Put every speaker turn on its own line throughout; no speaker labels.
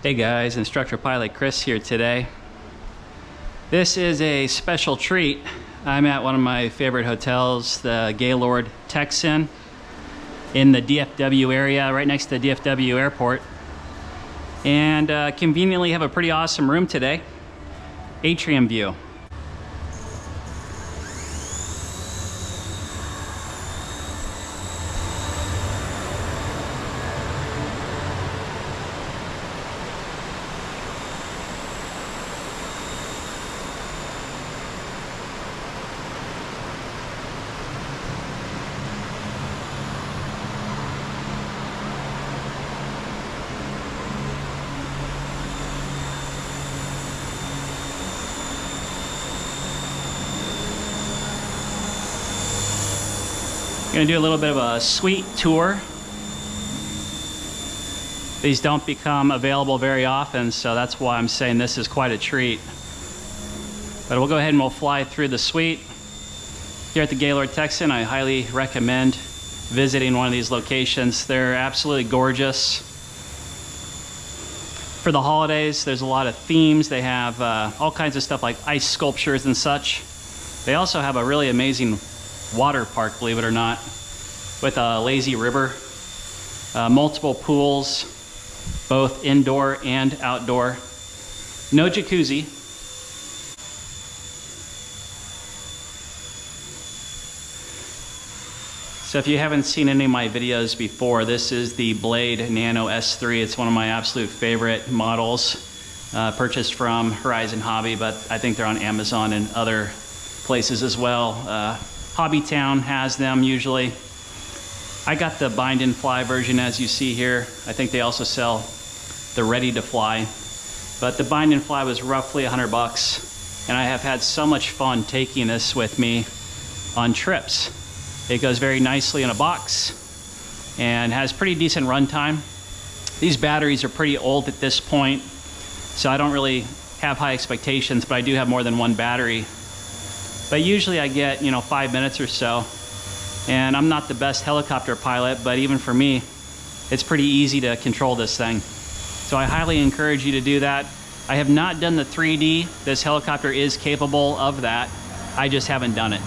Hey guys, Instructor Pilot Chris here today. This is a special treat. I'm at one of my favorite hotels, the Gaylord Texan, in the DFW area, right next to the DFW airport. And conveniently have a pretty awesome room today. Atrium view. Gonna do a little bit of a suite tour. These don't become available very often, so that's why I'm saying this is quite a treat. But we'll go ahead and we'll fly through the suite. Here at the Gaylord Texan, I highly recommend visiting one of these locations. They're absolutely gorgeous. For the holidays, there's a lot of themes. They have all kinds of stuff like ice sculptures and such. They also have a really amazing water park, believe it or not, with a lazy river, multiple pools, both indoor and outdoor. No jacuzzi. So if you haven't seen any of my videos before, this is the Blade Nano S3. It's one of my absolute favorite models, purchased from Horizon Hobby, but I think they're on Amazon and other places as well. Hobbytown has them usually. I got the bind and fly version, as you see here. I think they also sell the ready to fly, but the bind and fly was roughly $100, and I have had so much fun taking this with me on trips. It goes very nicely in a box and has pretty decent runtime. These batteries are pretty old at this point, so I don't really have high expectations, but I do have more than one battery. But usually I get, 5 minutes or so. And I'm not the best helicopter pilot, but even for me, it's pretty easy to control this thing. So I highly encourage you to do that. I have not done the 3D. This helicopter is capable of that. I just haven't done it.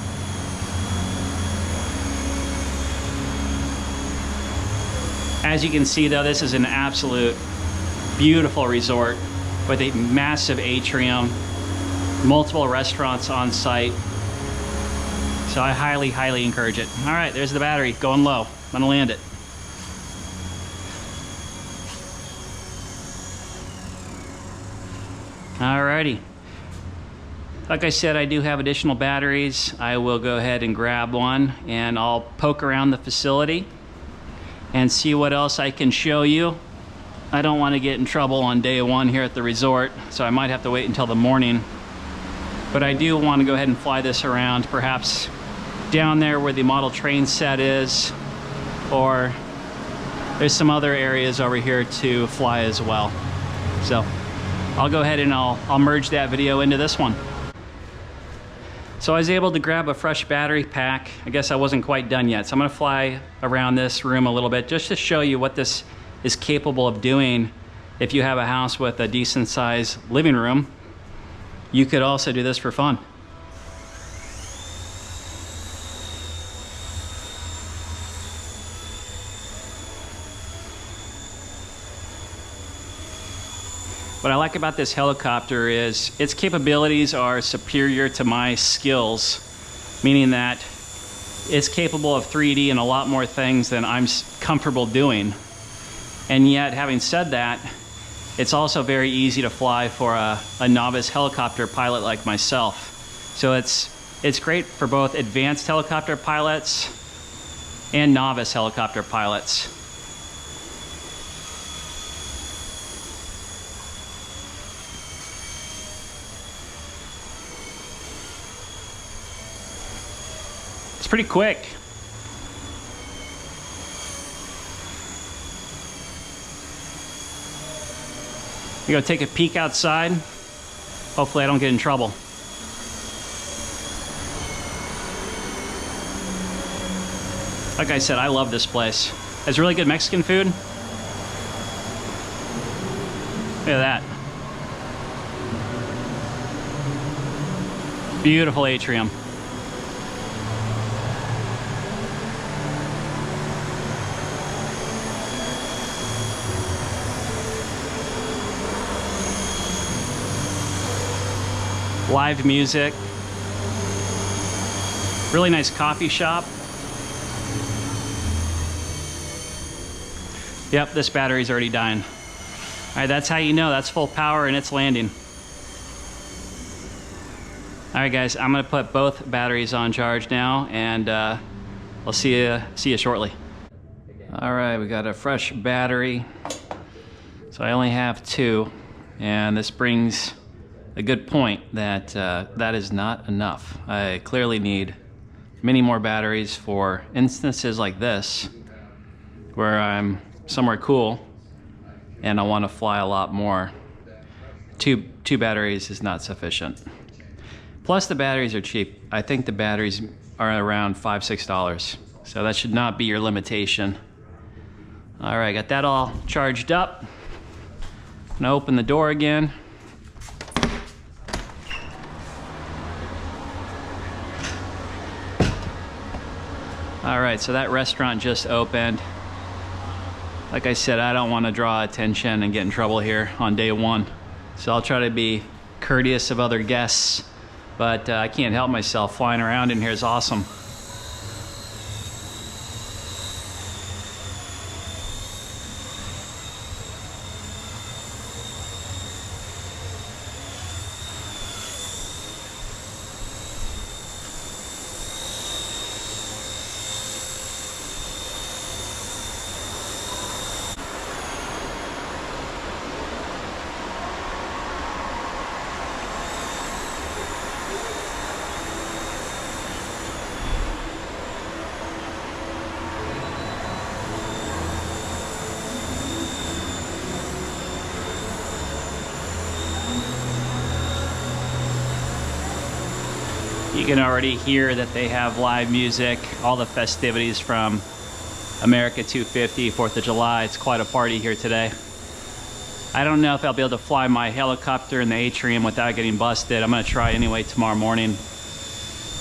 As you can see though, this is an absolute beautiful resort with a massive atrium, multiple restaurants on site. So I highly, highly encourage it. All right, there's the battery going low. I'm gonna land it. Alrighty. Like I said, I do have additional batteries. I will go ahead and grab one and I'll poke around the facility and see what else I can show you. I don't want to get in trouble on day one here at the resort, so I might have to wait until the morning. But I do want to go ahead and fly this around, perhaps down there where the model train set is, or there's some other areas over here to fly as well. So I'll go ahead and I'll merge that video into this one. So I was able to grab a fresh battery pack. I guess I wasn't quite done yet. So I'm gonna fly around this room a little bit just to show you what this is capable of doing. If you have a house with a decent sized living room, you could also do this for fun. What I like about this helicopter is its capabilities are superior to my skills, meaning that it's capable of 3D and a lot more things than I'm comfortable doing. And yet, having said that, it's also very easy to fly for a novice helicopter pilot like myself. So it's great for both advanced helicopter pilots and novice helicopter pilots. It's pretty quick. I'm gonna take a peek outside. Hopefully I don't get in trouble. Like I said, I love this place. It's really good Mexican food. Look at that. Beautiful atrium. Live music. Really nice coffee shop. Yep, this battery's already dying. All right, that's how you know that's full power and it's landing. All right, guys, I'm gonna put both batteries on charge now, and I'll see you shortly. All right, we got a fresh battery. So I only have 2, and this brings a good point that that is not enough. I clearly need many more batteries for instances like this, where I'm somewhere cool and I want to fly a lot more. Two batteries is not sufficient. Plus the batteries are cheap. I think the batteries are around $5, $6. So that should not be your limitation. All right, got that all charged up. I'm gonna open the door again. All right, so that restaurant just opened. Like I said, I don't want to draw attention and get in trouble here on day 1. So I'll try to be courteous of other guests, but I can't help myself. Flying around in here is awesome. You can already hear that they have live music, all the festivities from America 250, 4th of July. It's quite a party here today. I don't know if I'll be able to fly my helicopter in the atrium without getting busted. I'm gonna try anyway tomorrow morning.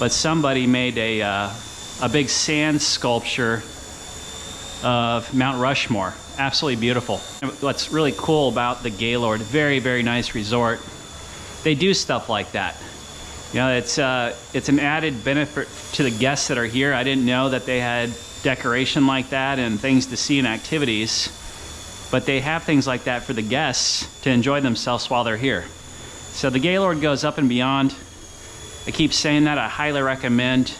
But somebody made a big sand sculpture of Mount Rushmore. Absolutely beautiful. What's really cool about the Gaylord, very, very nice resort, they do stuff like that. You know, it's an added benefit to the guests that are here. I didn't know that they had decoration like that and things to see and activities, but they have things like that for the guests to enjoy themselves while they're here. So the Gaylord goes up and beyond. I keep saying that. I highly recommend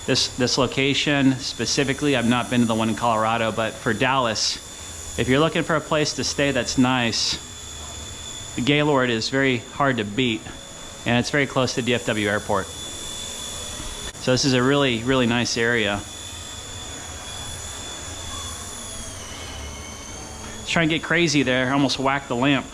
this location specifically. I've not been to the one in Colorado, but for Dallas, if you're looking for a place to stay that's nice, the Gaylord is very hard to beat. And it's very close to DFW Airport. So this is a really, really nice area. Let's try and get crazy there. Almost whacked the lamp.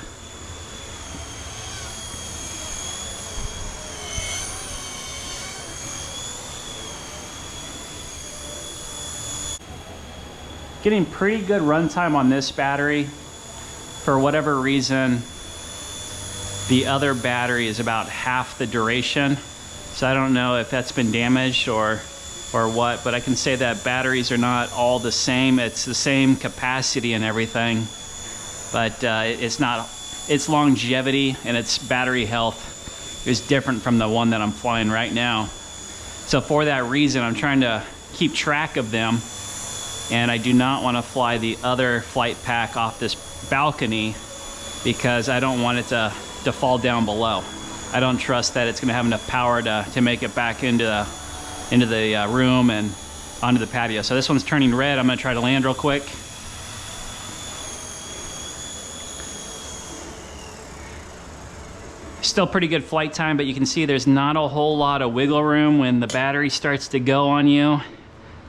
Getting pretty good runtime on this battery. For whatever reason, the other battery is about half the duration. So I don't know if that's been damaged or what, but I can say that batteries are not all the same. It's the same capacity and everything, but its longevity and its battery health is different from the one that I'm flying right now. So for that reason, I'm trying to keep track of them, and I do not want to fly the other flight pack off this balcony because I don't want it to fall down below. I don't trust that it's going to have enough power to make it back into the room and onto the patio. So this one's turning red. I'm going to try to land real quick. Still pretty good flight time, but you can see there's not a whole lot of wiggle room. When the battery starts to go on you,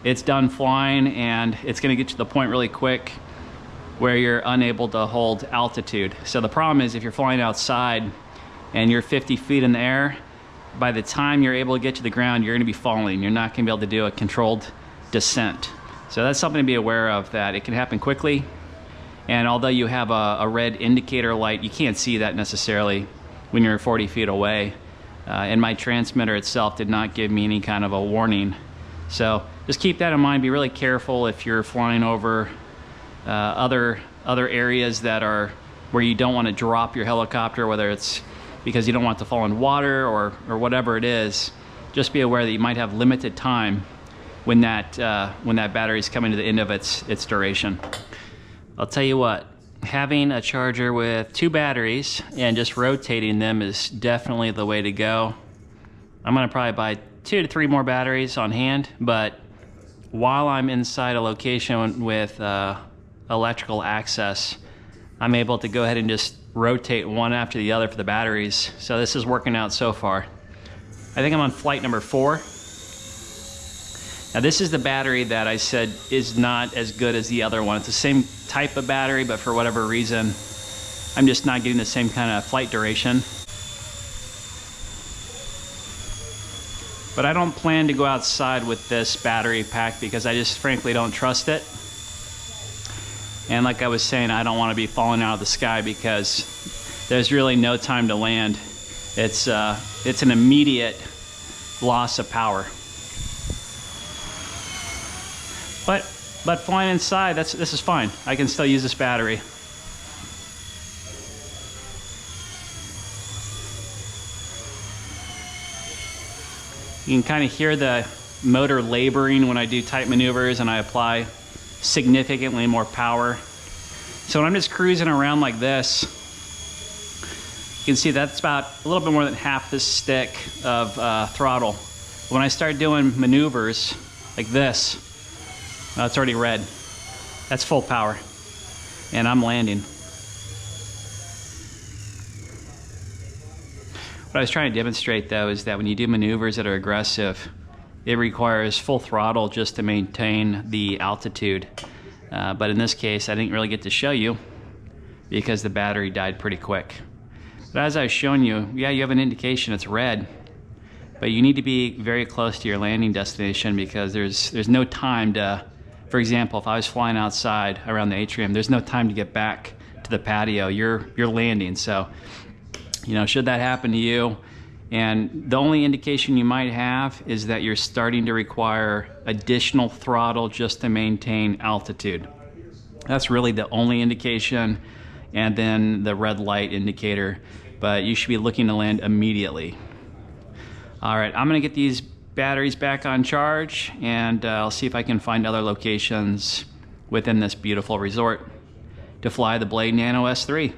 it's done flying, and it's going to get to the point really quick where you're unable to hold altitude. So the problem is if you're flying outside and you're 50 feet in the air, by the time you're able to get to the ground, you're gonna be falling. You're not gonna be able to do a controlled descent. So that's something to be aware of, that it can happen quickly. And although you have a red indicator light, you can't see that necessarily when you're 40 feet away. And my transmitter itself did not give me any kind of a warning. So just keep that in mind. Be really careful if you're flying over other areas that are where you don't want to drop your helicopter, whether it's because you don't want it to fall in water or whatever it is. Just be aware that you might have limited time when that battery is coming to the end of its duration. I'll tell you what, having a charger with 2 batteries and just rotating them is definitely the way to go. I'm gonna probably buy 2 to 3 more batteries on hand, but while I'm inside a location with electrical access, I'm able to go ahead and just rotate one after the other for the batteries. So this is working out so far. I think I'm on flight number 4. Now this is the battery that I said is not as good as the other one. It's the same type of battery, but for whatever reason, I'm just not getting the same kind of flight duration. But I don't plan to go outside with this battery pack because I just frankly don't trust it. And like I was saying, I don't want to be falling out of the sky because there's really no time to land. It's an immediate loss of power. But flying inside, this is fine. I can still use this battery. You can kind of hear the motor laboring when I do tight maneuvers and I apply significantly more power. So when I'm just cruising around like this, you can see that's about a little bit more than half the stick of throttle. When I start doing maneuvers like this, it's already red. That's full power, and I'm landing. What I was trying to demonstrate though is that when you do maneuvers that are aggressive, it requires full throttle just to maintain the altitude. But in this case, I didn't really get to show you because the battery died pretty quick. But as I was showing you, yeah, you have an indication it's red, but you need to be very close to your landing destination because there's no time to, for example, if I was flying outside around the Atrium, there's no time to get back to the patio. You're landing, so you know, should that happen to you, and the only indication you might have is that you're starting to require additional throttle just to maintain altitude. That's really the only indication, and then the red light indicator, but you should be looking to land immediately. All right, I'm gonna get these batteries back on charge, and I'll see if I can find other locations within this beautiful resort to fly the Blade Nano S3.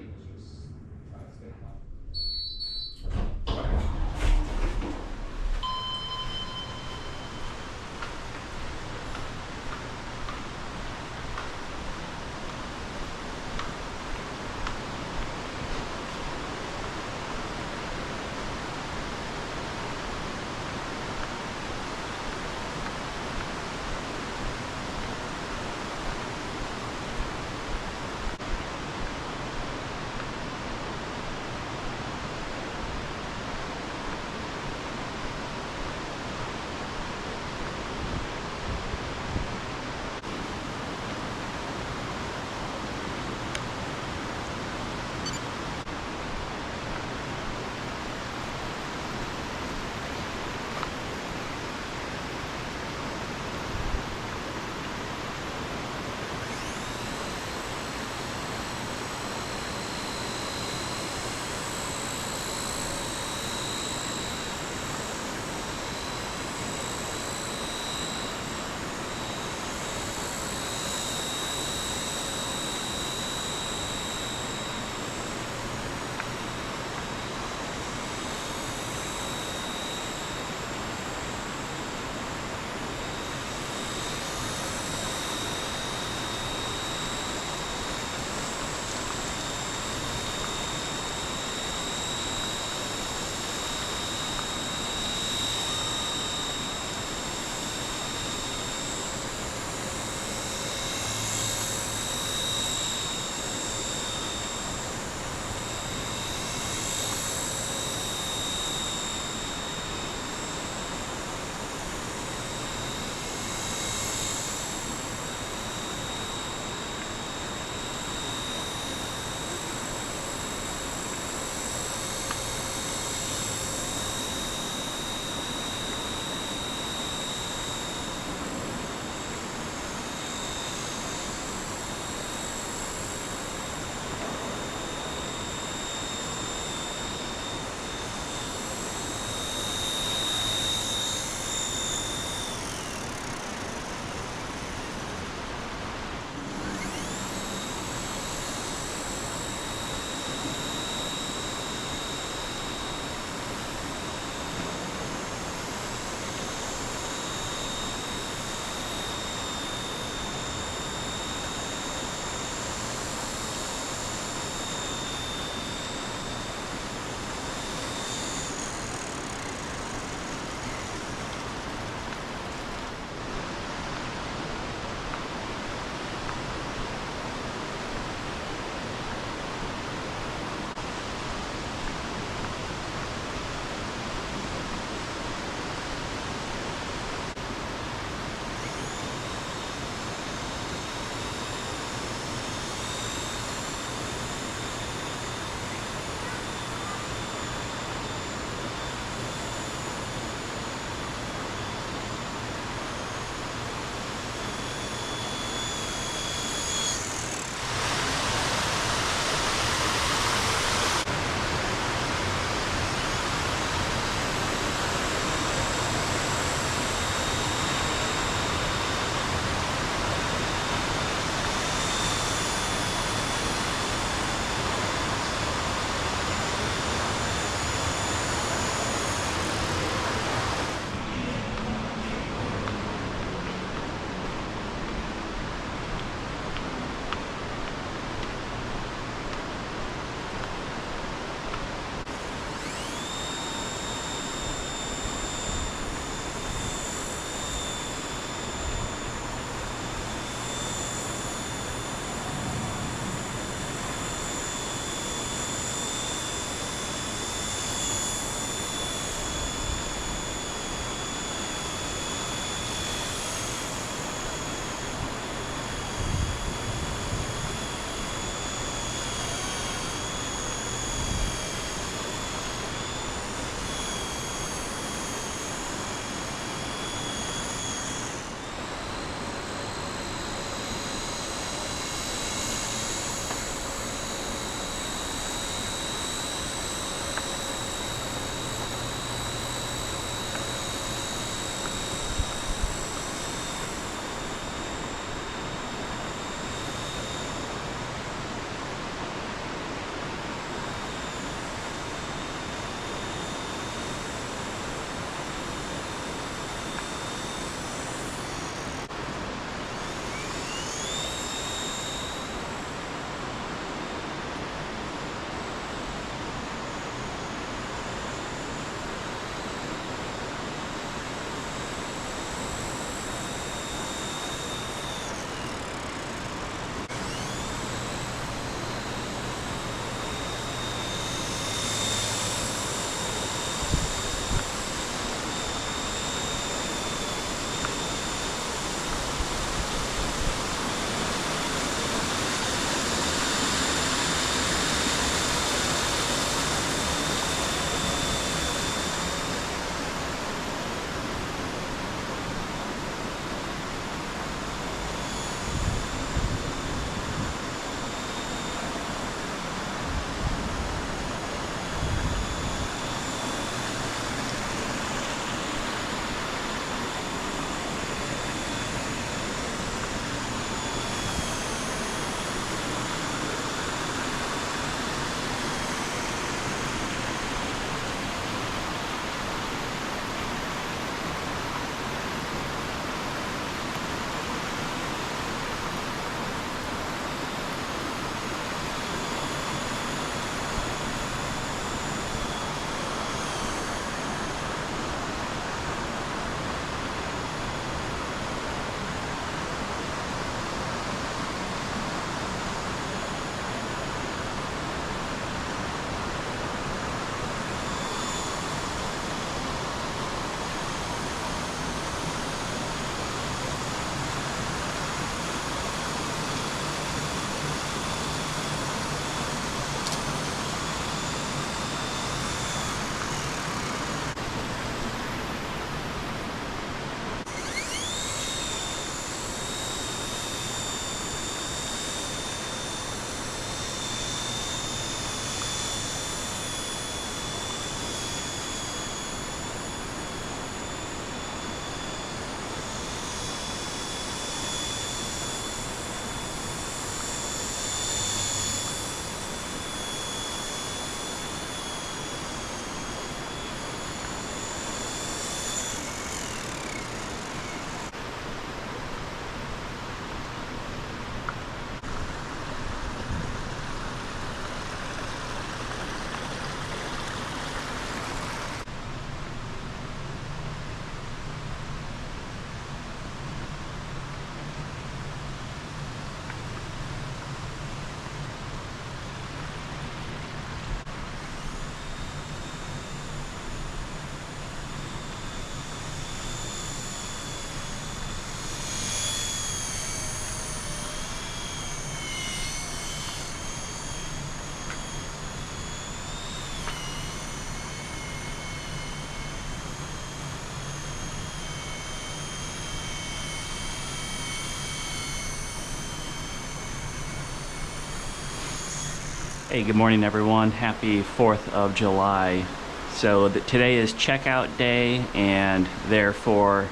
Hey, good morning everyone. Happy 4th of July. So today is checkout day, and therefore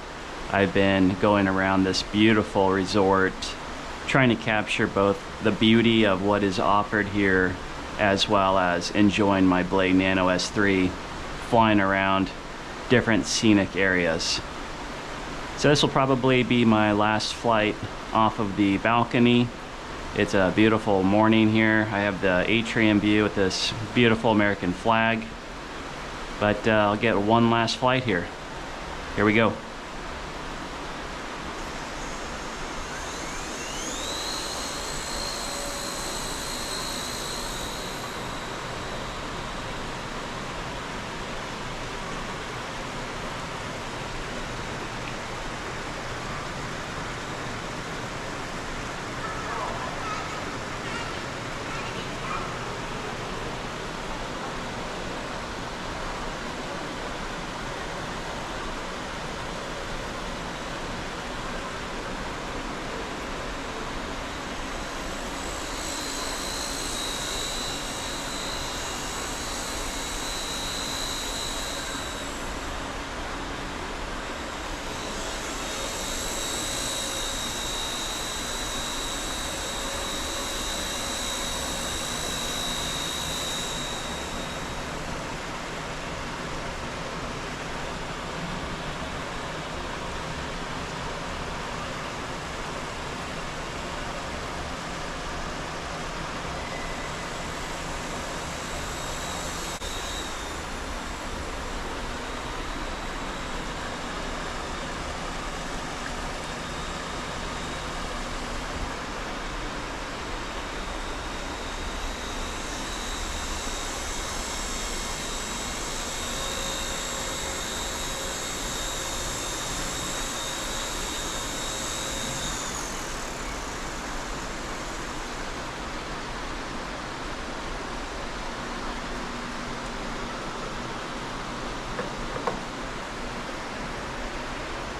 I've been going around this beautiful resort trying to capture both the beauty of what is offered here as well as enjoying my Blade Nano S3 flying around different scenic areas. So this will probably be my last flight off of the balcony. It's a beautiful morning here. I have the Atrium view with this beautiful American flag. But I'll get one last flight here. Here we go.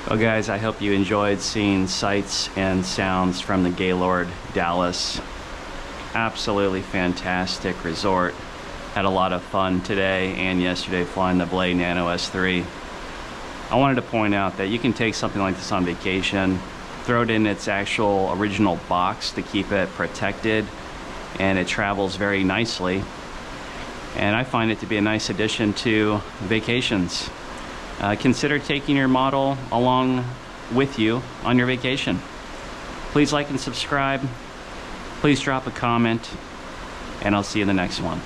Well guys, I hope you enjoyed seeing sights and sounds from the Gaylord Dallas. Absolutely fantastic resort. Had a lot of fun today and yesterday flying the Blade Nano S3. I wanted to point out that you can take something like this on vacation, throw it in its actual original box to keep it protected, and it travels very nicely. And I find it to be a nice addition to vacations. Consider taking your model along with you on your vacation. Please like and subscribe. Please drop a comment, and I'll see you in the next one.